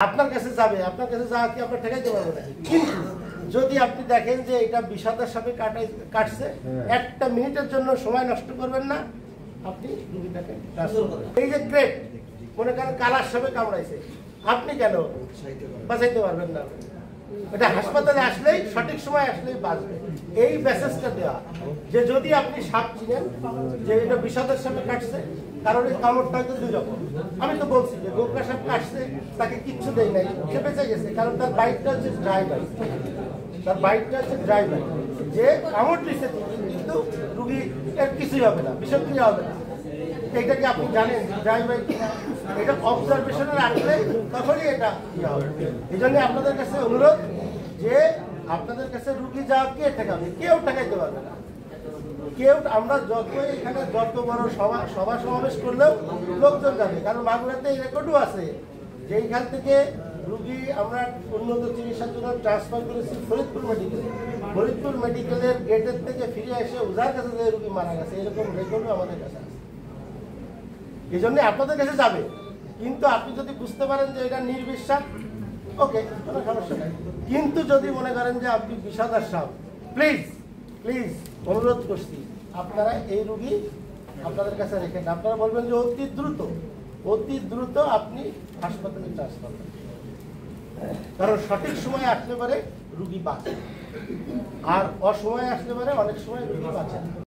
আপনার কাছে যাবে, আপনার কাছে যাওয়া কি আপনার ঠেকাইতে পারবে না। কিন্তু যদি আপনি দেখেন যে এটা বিষাদের সাথে কাটছে, একটা মিনিটের জন্য সময় নষ্ট করবেন না, আপনি রুগীটাকে এই যে গ্রেট মনে করেন কালার সাথে কামড়াইছে, আপনি কেন বাঁচাইতে পারবেন না। এটা হাসপাতালে আসলেই সঠিক সময় আসলেই বাঁচবে। এই মেসেজটা দেওয়া যে যদি আপনি সাপ চিনেন যে এটা বিষাদের সাথে কাটছে, কারণ এই কামড়টা হয়তো দুই রকম। আমি তো বলছি যে গোবরা সাপ কাটছে, তাকে কিচ্ছু দেয় নাই, সে বেঁচে গেছে, কারণ তার বাইকটা হচ্ছে ড্রাই বাইক, তার বাইকটা হচ্ছে ড্রাই বাইক। যে কামড় দিচ্ছে কিন্তু রুগী এর কিছুই হবে না, বিষক্রিয়া হবে না। এইটাকে আপনি জানেন ড্রাই বাইক, এটা অবজারভেশনে রাখলে তখনই এটা ইয়ে হবে। এই জন্য আপনাদের কাছে অনুরোধ যে আপনাদের কাছে রুগী যাওয়া কে ঠেকাবে, কেউ ঠেকাইতে পারবে না কেউ। আমরা যতই এখানে যত বড় সভা সমাবেশ করলেও লোকজন যাবে, কারণ মাগুরাতে এই রেকর্ডও আছে যে এইখান থেকে রুগী আমরা উন্নত চিকিৎসার জন্য ট্রান্সফার করেছি ফরিদপুর মেডিকেলে। ফরিদপুর মেডিকেলের গেটের থেকে ফিরে এসে ওজার কাছে যে রুগী মারা গেছে, এরকম রেকর্ডও আমাদের কাছে আছে। এই জন্য আপনাদের কাছে যাবে, কিন্তু আপনি যদি বুঝতে পারেন যে এটা নির্বিশ্বাস, ওকে, কোনো সমস্যা নাই। কিন্তু যদি মনে করেন যে আপনি বিষাদার সাপ, প্লিজ প্লিজ অনুরোধ করছি আপনারা এই রুগী আপনাদের কাছে রেখে, আপনারা বলবেন যে অতি দ্রুত আপনি হাসপাতালে ট্রান্সফার করবেন, কারণ সঠিক সময় আসলে পারে রুগী বাঁচে, আর অসময়ে আসলে পারে অনেক সময় রুগী বাঁচে।